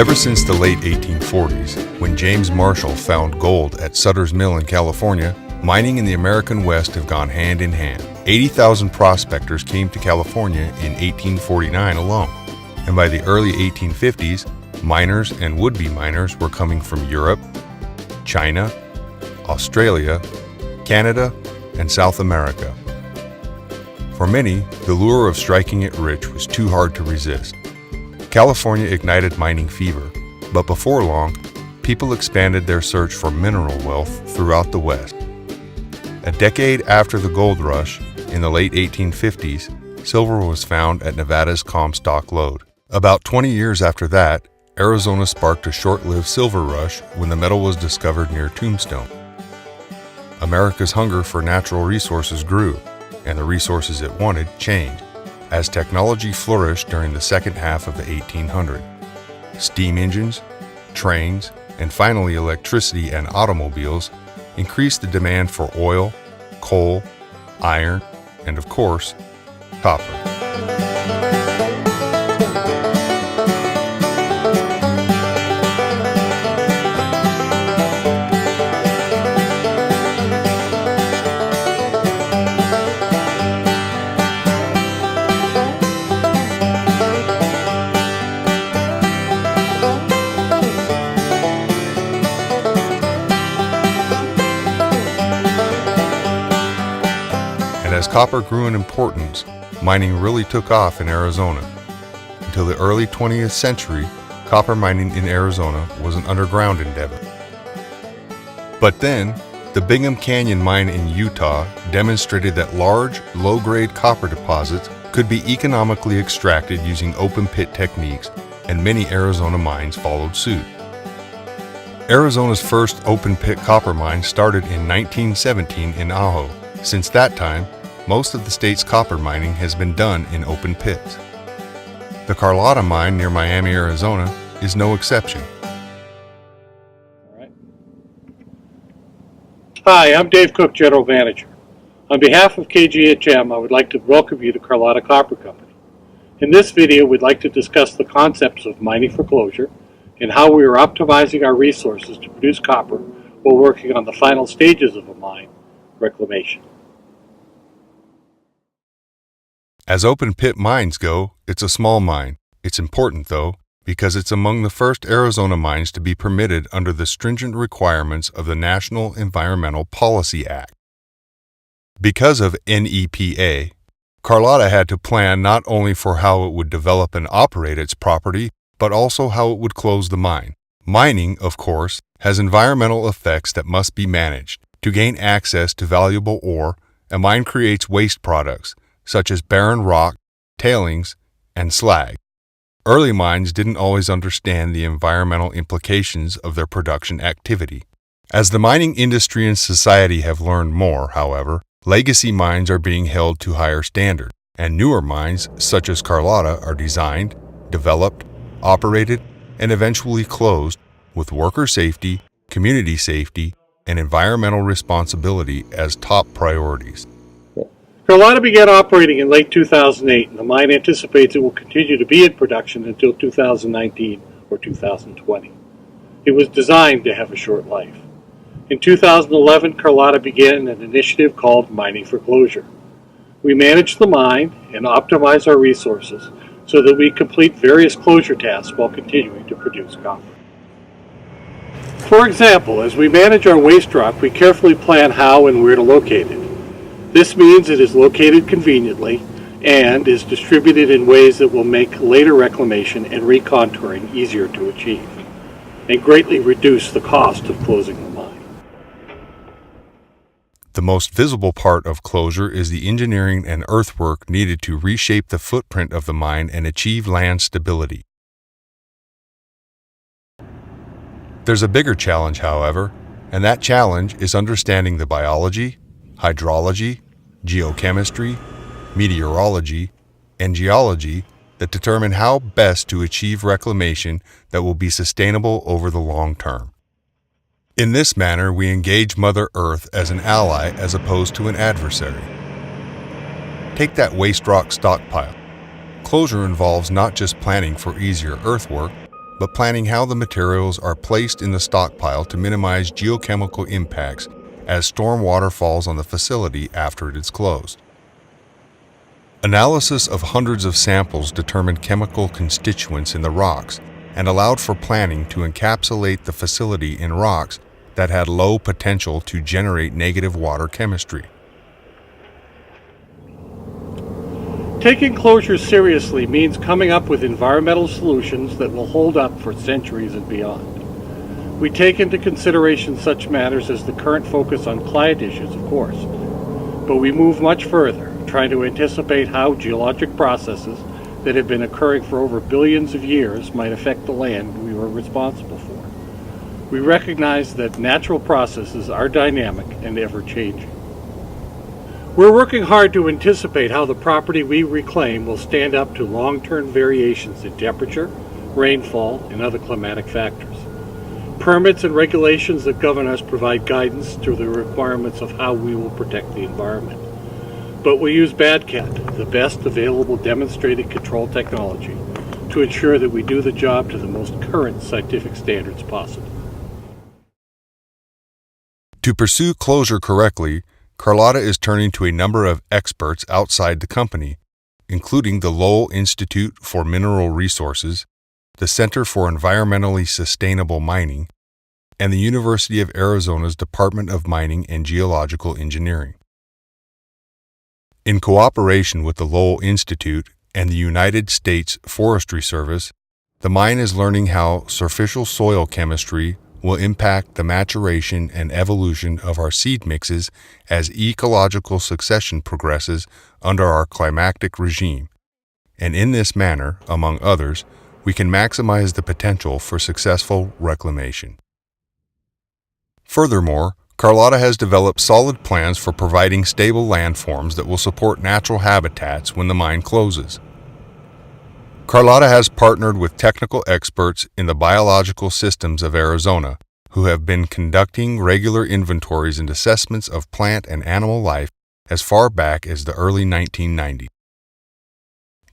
Ever since the late 1840s, when James Marshall found gold at Sutter's Mill in California, mining in the American West have gone hand in hand. 80,000 prospectors came to California in 1849 alone, and by the early 1850s, miners and would-be miners were coming from Europe, China, Australia, Canada, and South America. For many, the lure of striking it rich was too hard to resist. California ignited mining fever, but before long, people expanded their search for mineral wealth throughout the West. A decade after the gold rush, in the late 1850s, silver was found at Nevada's Comstock Lode. About 20 years after that, Arizona sparked a short-lived silver rush when the metal was discovered near Tombstone. America's hunger for natural resources grew, and the resources it wanted changed, as technology flourished during the second half of the 1800s. Steam engines, trains, and finally electricity and automobiles increased the demand for oil, coal, iron, and of course, copper. As copper grew in importance, mining really took off in Arizona. Until the early 20th century, copper mining in Arizona was an underground endeavor. But then, the Bingham Canyon mine in Utah demonstrated that large, low-grade copper deposits could be economically extracted using open-pit techniques, and many Arizona mines followed suit. Arizona's first open-pit copper mine started in 1917 in Ajo. Since that time, most of the state's copper mining has been done in open pits. The Carlota Mine near Miami, Arizona is no exception. All right. Hi, I'm Dave Cook, General Manager. On behalf of KGHM, I would like to welcome you to Carlota Copper Company. In this video, we'd like to discuss the concepts of mining for closure and how we are optimizing our resources to produce copper while working on the final stages of a mine, reclamation. As open-pit mines go, it's a small mine. It's important, though, because it's among the first Arizona mines to be permitted under the stringent requirements of the National Environmental Policy Act. Because of NEPA, Carlota had to plan not only for how it would develop and operate its property, but also how it would close the mine. Mining, of course, has environmental effects that must be managed. To gain access to valuable ore, a mine creates waste products, such as barren rock, tailings, and slag. Early mines didn't always understand the environmental implications of their production activity. As the mining industry and society have learned more, however, legacy mines are being held to higher standards, and newer mines, such as Carlota, are designed, developed, operated, and eventually closed with worker safety, community safety, and environmental responsibility as top priorities. Carlota began operating in late 2008, and the mine anticipates it will continue to be in production until 2019 or 2020. It was designed to have a short life. In 2011, Carlota began an initiative called Mining for Closure. We manage the mine and optimize our resources so that we complete various closure tasks while continuing to produce copper. For example, as we manage our waste rock, we carefully plan how and where to locate it. This means it is located conveniently and is distributed in ways that will make later reclamation and recontouring easier to achieve, and greatly reduce the cost of closing the mine. The most visible part of closure is the engineering and earthwork needed to reshape the footprint of the mine and achieve land stability. There's a bigger challenge, however, and that challenge is understanding the biology, hydrology, geochemistry, meteorology, and geology that determine how best to achieve reclamation that will be sustainable over the long term. In this manner, we engage Mother Earth as an ally as opposed to an adversary. Take that waste rock stockpile. Closure involves not just planning for easier earthwork, but planning how the materials are placed in the stockpile to minimize geochemical impacts as stormwater falls on the facility after it is closed. Analysis of hundreds of samples determined chemical constituents in the rocks and allowed for planning to encapsulate the facility in rocks that had low potential to generate negative water chemistry. Taking closure seriously means coming up with environmental solutions that will hold up for centuries and beyond. We take into consideration such matters as the current focus on climate issues, of course, but we move much further, trying to anticipate how geologic processes that have been occurring for over billions of years might affect the land we were responsible for. We recognize that natural processes are dynamic and ever-changing. We're working hard to anticipate how the property we reclaim will stand up to long-term variations in temperature, rainfall, and other climatic factors. Permits and regulations that govern us provide guidance to the requirements of how we will protect the environment. But we use BADCAT, the best available demonstrated control technology, to ensure that we do the job to the most current scientific standards possible. To pursue closure correctly, Carlota is turning to a number of experts outside the company, including the Lowell Institute for Mineral Resources, the Center for Environmentally Sustainable Mining, and the University of Arizona's Department of Mining and Geological Engineering. In cooperation with the Lowell Institute and the United States Forestry Service, the mine is learning how surficial soil chemistry will impact the maturation and evolution of our seed mixes as ecological succession progresses under our climatic regime. And in this manner, among others, we can maximize the potential for successful reclamation. Furthermore, Carlota has developed solid plans for providing stable landforms that will support natural habitats when the mine closes. Carlota has partnered with technical experts in the biological systems of Arizona, who have been conducting regular inventories and assessments of plant and animal life as far back as the early 1990s.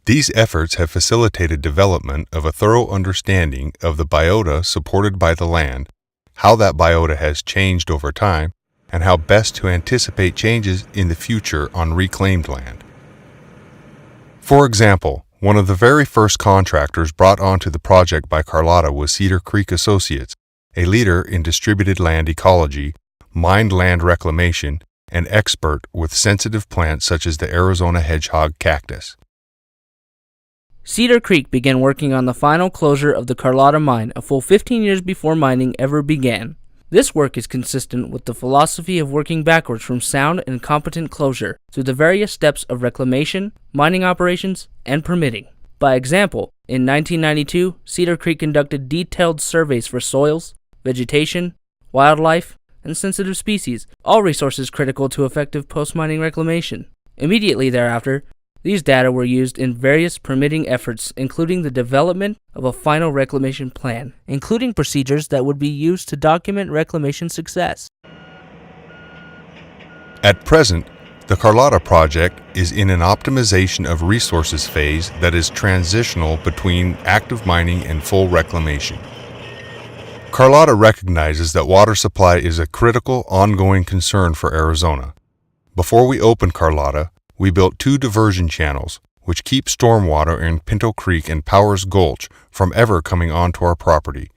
These efforts have facilitated development of a thorough understanding of the biota supported by the land, how that biota has changed over time, and how best to anticipate changes in the future on reclaimed land. For example, one of the very first contractors brought onto the project by Carlota was Cedar Creek Associates, a leader in distributed land ecology, mined land reclamation, and expert with sensitive plants such as the Arizona hedgehog cactus. Cedar Creek began working on the final closure of the Carlota Mine a full 15 years before mining ever began. This work is consistent with the philosophy of working backwards from sound and competent closure through the various steps of reclamation, mining operations, and permitting. By example, in 1992, Cedar Creek conducted detailed surveys for soils, vegetation, wildlife, and sensitive species, all resources critical to effective post-mining reclamation. Immediately thereafter, these data were used in various permitting efforts, including the development of a final reclamation plan, including procedures that would be used to document reclamation success. At present, the Carlota project is in an optimization of resources phase that is transitional between active mining and full reclamation. Carlota recognizes that water supply is a critical, ongoing concern for Arizona. Before we opened Carlota, we built 2 diversion channels, which keep stormwater in Pinto Creek and Powers Gulch from ever coming onto our property.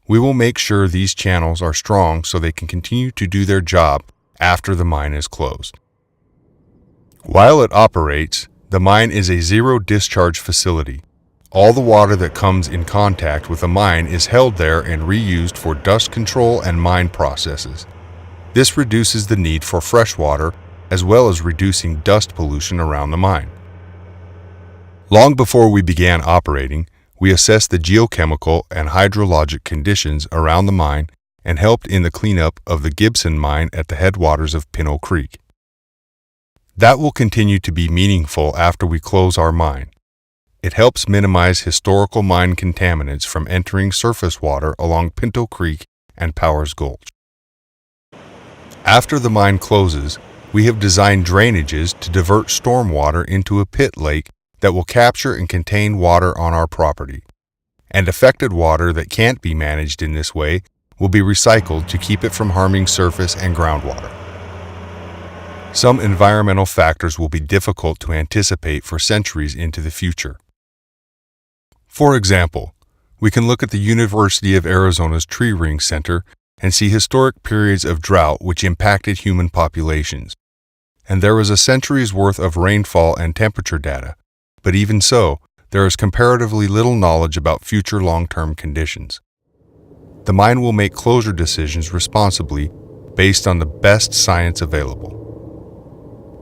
We will make sure these channels are strong so they can continue to do their job after the mine is closed. While it operates, the mine is a zero-discharge facility. All the water that comes in contact with the mine is held there and reused for dust control and mine processes. This reduces the need for fresh water, as well as reducing dust pollution around the mine. Long before we began operating, we assessed the geochemical and hydrologic conditions around the mine and helped in the cleanup of the Gibson mine at the headwaters of Pinto Creek. That will continue to be meaningful after we close our mine. It helps minimize historical mine contaminants from entering surface water along Pinto Creek and Powers Gulch. After the mine closes, we have designed drainages to divert stormwater into a pit lake that will capture and contain water on our property. and affected water that can't be managed in this way will be recycled to keep it from harming surface and groundwater. Some environmental factors will be difficult to anticipate for centuries into the future. For example, we can look at the University of Arizona's Tree Ring Center and see historic periods of drought which impacted human populations. And there was a century's worth of rainfall and temperature data, but even so, there is comparatively little knowledge about future long-term conditions. The mine will make closure decisions responsibly based on the best science available.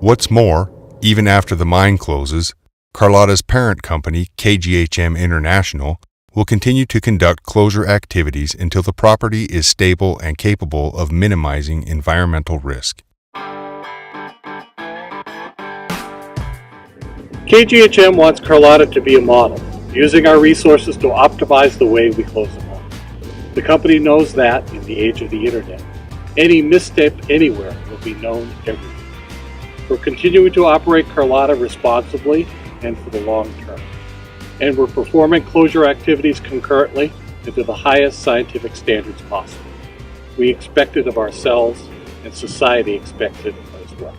What's more, even after the mine closes, Carlota's parent company, KGHM International, will continue to conduct closure activities until the property is stable and capable of minimizing environmental risk. KGHM wants Carlota to be a model, using our resources to optimize the way we close a mine. The company knows that, in the age of the internet, any misstep anywhere will be known everywhere. We're continuing to operate Carlota responsibly and for the long term. And we're performing closure activities concurrently and to the highest scientific standards possible. We expect it of ourselves, and society expects it as well.